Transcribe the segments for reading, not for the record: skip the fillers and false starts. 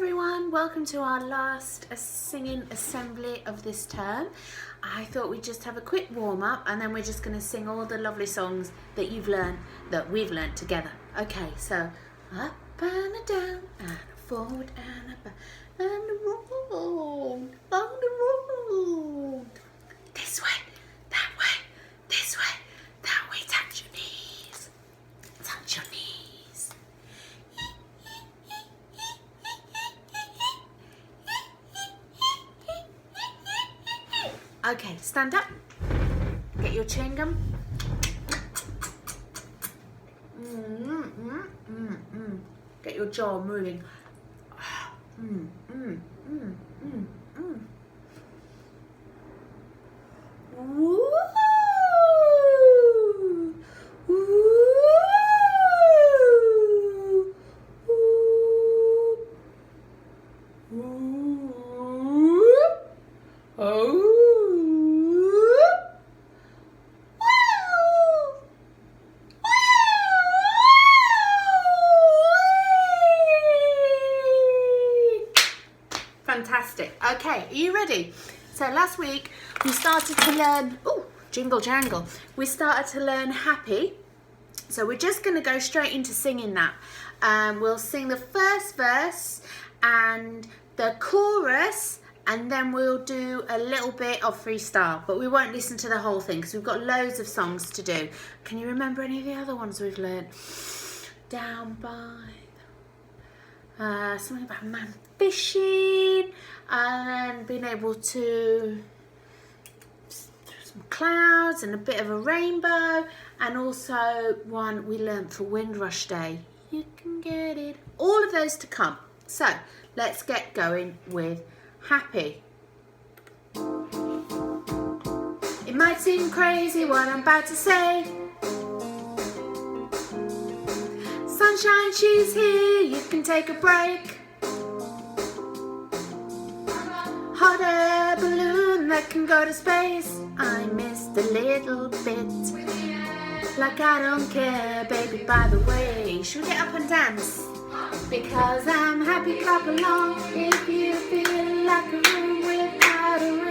everyone, welcome to our last singing assembly of this term. I thought we'd just have a quick warm up and then we're just going to sing all the lovely songs that we've learned together. Okay, so up and a down and a forward and a back and a round, on the road. This way, that way, this way, that way. Touch your knees, touch your knees. Okay, stand up, get your chewing gum. Get your jaw moving. Woo! Fantastic. Okay, are you ready? So last week we started to learn, jingle jangle. We started to learn happy. So we're just going to go straight into singing that. We'll sing the first verse and the chorus, and then we'll do a little bit of freestyle. But we won't listen to the whole thing because we've got loads of songs to do. Can you remember any of the other ones we've learned? Down by... something about a man fishing, and then being able to some clouds and a bit of a rainbow, and also one we learnt for Windrush Day. You can get it. All of those to come. So let's get going with happy. It might seem crazy what I'm about to say. Sunshine, she's here, you can take a break. Hot air balloon that can go to space. I missed a little bit. Like I don't care, baby, by the way. Should we get up and dance? Because I'm happy, clap along. If you feel like a room without a roof.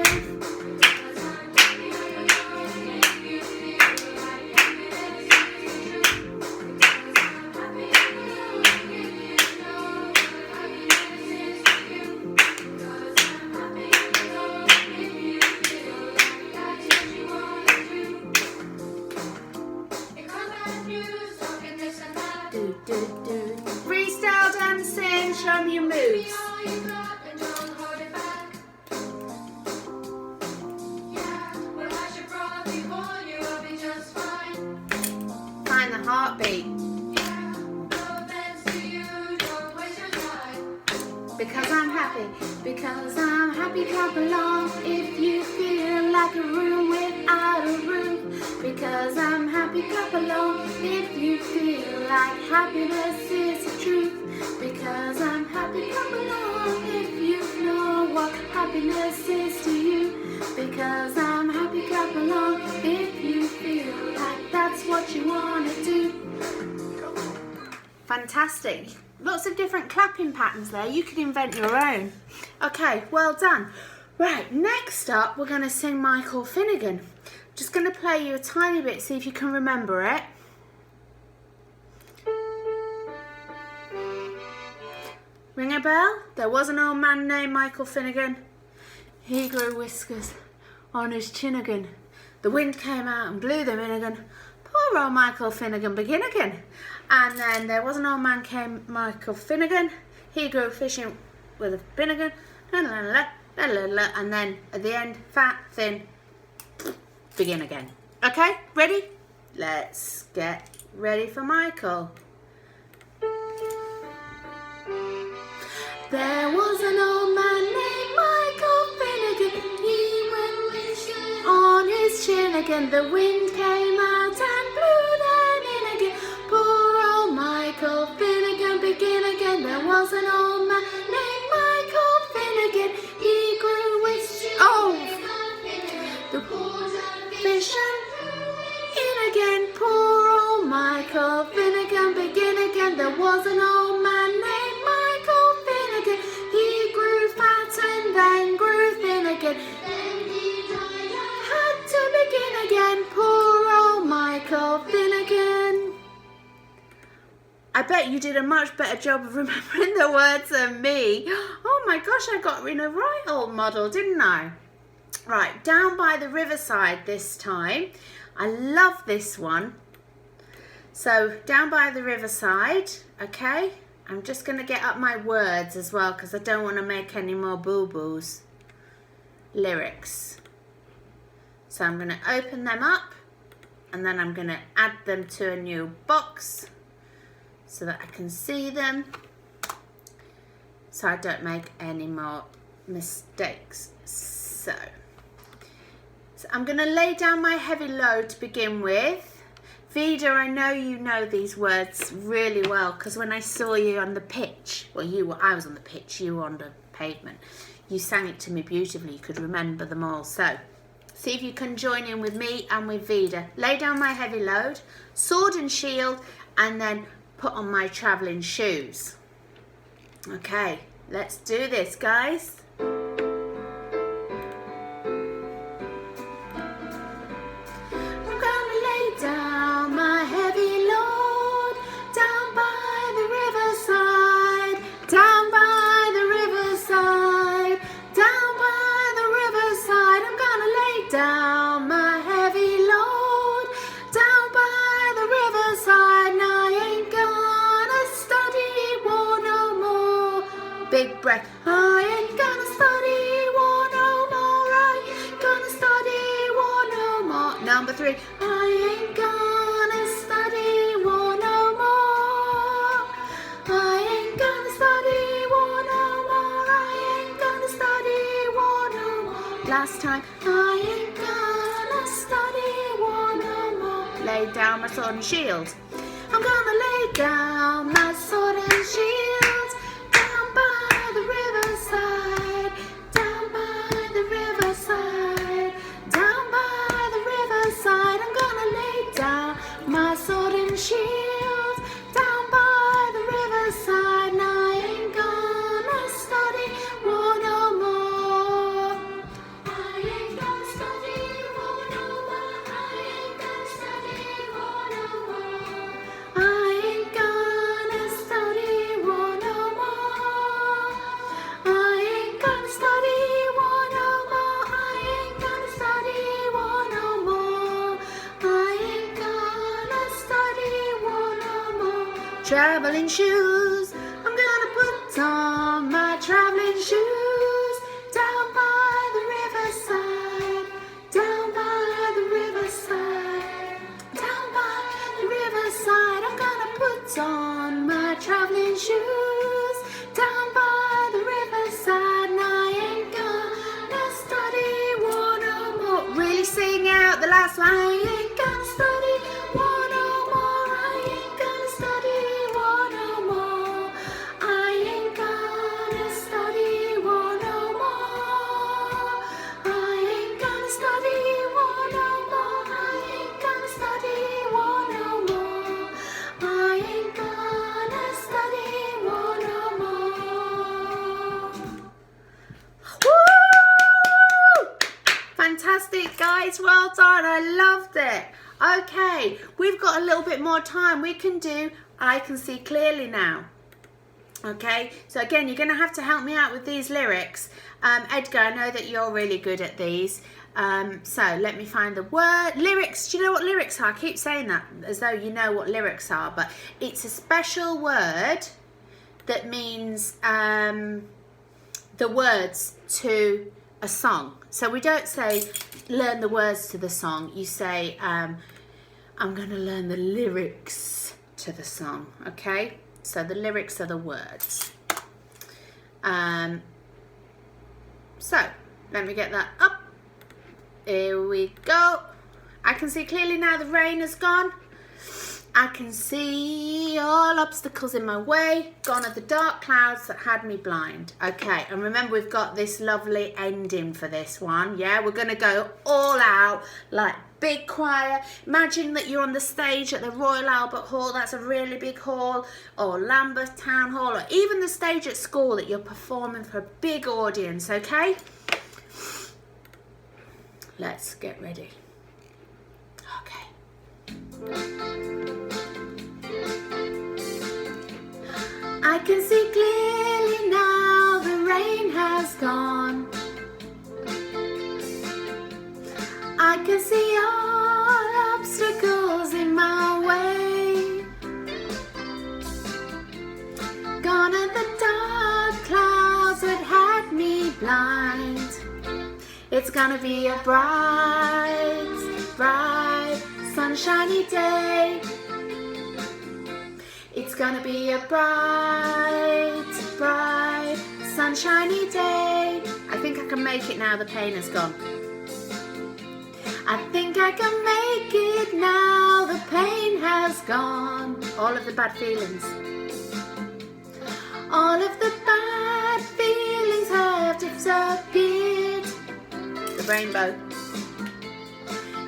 Freestyle dancing, show me your moves. Find the heartbeat. Because I'm happy, clap along. If you feel like a room without a roof. Because I'm happy, clap along. If you feel like happiness is the truth. Because I'm happy, clap along. If you know what happiness is to you. Because I'm happy, clap along. If you feel like that's what you want to do. Fantastic. Lots of different clapping patterns there. You could invent your own. Okay, well done. Right, next up we're going to sing Michael Finnegan. Just going to play you a tiny bit, see if you can remember it. Ring a bell? There was an old man named Michael Finnegan. He grew whiskers on his chin again. The wind came out and blew them in again. Poor old Michael Finnegan begin again. And then there was an old man came Michael Finnegan. He grew fishing with a Finnegan. And then at the end, fat, thin, begin again. Okay, ready? Let's get ready for Michael. There was an old man named Michael Finnegan. He went fishing on his chin again. The wind came out and blew them in again. Poor old Michael Finnegan begin again. There was an old man named Michael Finnegan. He grew with the fishing in again. Poor old Michael Finnegan begin again. There was an old man named Michael Finnegan. bet you did a much better job of remembering the words than me. Oh my gosh, I got in a right old muddle, didn't I? Right, Down by the Riverside this time. I love this one. So, Down by the Riverside, okay? I'm just going to get up my words as well because I don't want to make any more boo-boos. Lyrics. So I'm going to open them up and then I'm going to add them to a new box so that I can see them so I don't make any more mistakes. So I'm going to lay down my heavy load to begin with. Vida, I know you know these words really well because when I saw you on the pitch, well, I was on the pitch, you were on the pavement. You sang it to me beautifully. You could remember them all. So, see if you can join in with me and with Vida. Lay down my heavy load, sword and shield, and then put on my travelling shoes. Okay, let's do this, guys. Big breath. I ain't gonna study war no more. I ain't gonna study war no more. Number 3. I ain't gonna study war no more. I ain't gonna study war no more. I ain't gonna study war no more. Last time. I ain't gonna study war no more. Lay down my sword and shield. I'm gonna lay down my sword and shield. Shield down by the riverside, and I ain't gonna study war no more. I ain't gonna study war no more. I ain't gonna study war no more. I ain't gonna study war no more. I ain't gonna study war no more. I ain't gonna study war no more. I ain't gonna study war no more. Traveling shoes. I'm gonna put on my traveling shoes. Down by the riverside. Down by the riverside. Down by the riverside. I'm gonna put on my traveling shoes. Down by the riverside. And I ain't gonna study war no more. Really sing out the last one. I ain't gonna study war no more. I ain't gonna study war no more. I ain't gonna study war no more. I ain't gonna study war no more. I ain't gonna study war no more. I ain't gonna study war no more. Woo! Fantastic, guys. Well done. I loved it. Okay, we've got a little bit more time. We can do I Can See Clearly Now. Okay, so again, you're going to have to help me out with these lyrics. Edgar, I know that you're really good at these. So let me find the word. Lyrics, do you know what lyrics are? I keep saying that as though you know what lyrics are, but it's a special word that means the words to a song. So we don't say learn the words to the song. You say I'm going to learn the lyrics to the song. Okay, so the lyrics are the words. So let me get that up. Here we go. I can see clearly now the rain has gone. I can see all obstacles in my way. Gone are the dark clouds that had me blind. Okay, and remember we've got this lovely ending for this one. Yeah, we're going to go all out like big choir. Imagine that you're on the stage at the Royal Albert Hall. That's a really big hall. Or Lambeth Town Hall. Or even the stage at school that you're performing for a big audience. Okay? Let's get ready. Okay. I can see clearly now, the rain has gone. I can see all obstacles in my way. Gone are the dark clouds that had me blind. It's gonna be a bright, bright, sunshiny day. It's gonna be a bright, bright, sunshiny day. I think I can make it now the pain is gone. I think I can make it now the pain has gone. All of the bad feelings. All of the bad feelings have disappeared. The rainbow.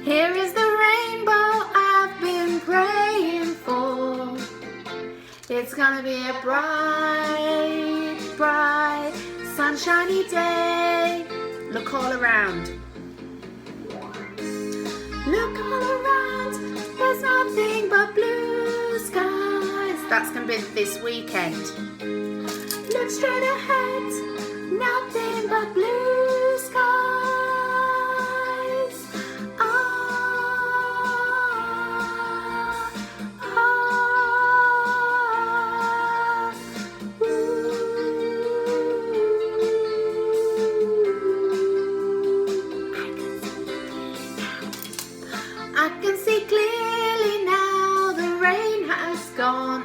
Here is the rainbow I've been praying for. It's gonna be a bright, bright, sunshiny day. Look all around. Look all around. There's nothing but blue skies. That's gonna be this weekend. Look straight ahead. Nothing but blue skies. I can see clearly now, the rain has gone.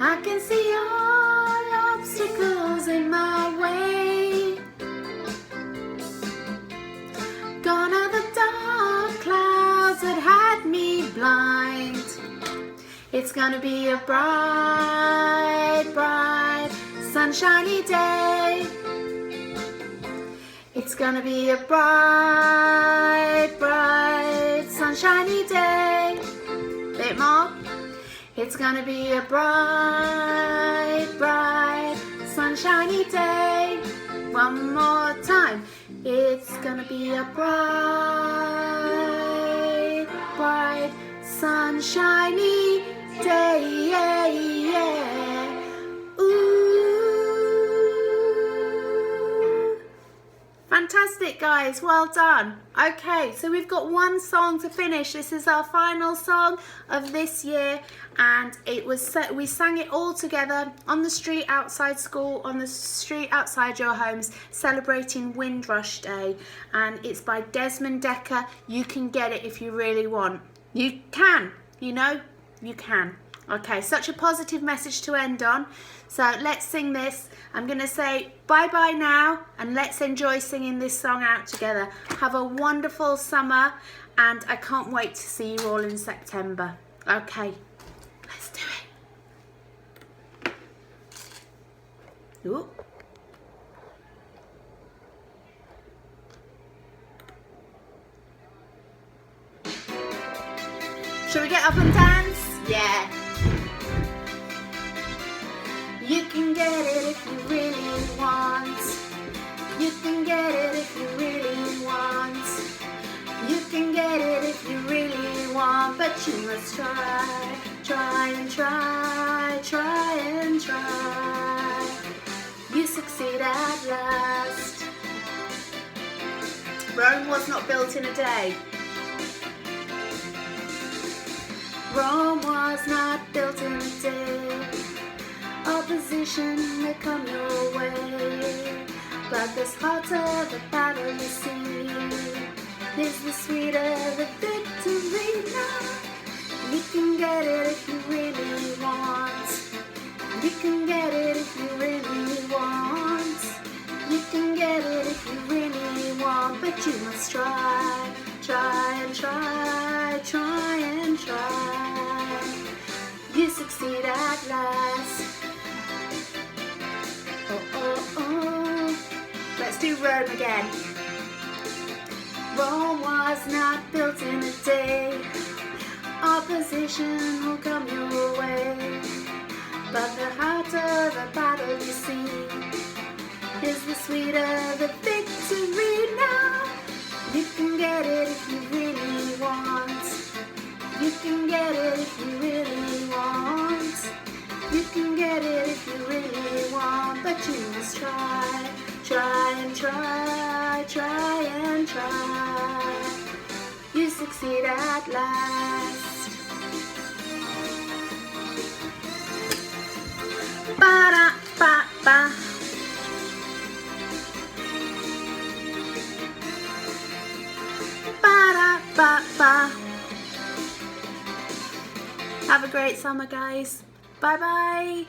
I can see all obstacles in my way. Gone are the dark clouds that had me blind. It's gonna be a bright, bright, sunshiny day. It's gonna be a bright, bright, sunshiny day. Bit more. It's gonna be a bright, bright, sunshiny day. One more time. It's gonna be a bright, bright, sunshiny day. Yeah, yeah. Ooh. Fantastic, guys. Well done. Okay, so we've got one song to finish. This is our final song of this year, and we sang it all together on the street outside school, on the street outside your homes, celebrating Windrush Day. And it's by Desmond Dekker. You can get it if you really want. You can, you know, you can. Okay, such a positive message to end on. So let's sing this. I'm going to say bye-bye now, and let's enjoy singing this song out together. Have a wonderful summer, and I can't wait to see you all in September. Okay, let's do it. Ooh. Shall we get up and dance? Yeah. You can get it if you really want. You can get it if you really want. You can get it if you really want. But you must try, try and try, try and try. You succeed at last. Rome was not built in a day. Rome was not built in a day. Opposition may come your way, but the hotter the battle you see, is the sweeter the victory now. You can get it if you really want. You can get it if you really want. You can get it if you really want, but you must try, try and try, try and try. You succeed at last. Oh, oh, oh. Let's do Rome again. Rome was not built in a day. Opposition will come your way, but the harder the battle you see, is the sweeter the victory now. You can get it if you really want. You can get it if you really want. You can get it if you really want, but you must try, try and try, try and try. You succeed at last. Ba-da-ba-ba. Ba-da-ba-ba. Have a great summer, guys. Bye-bye.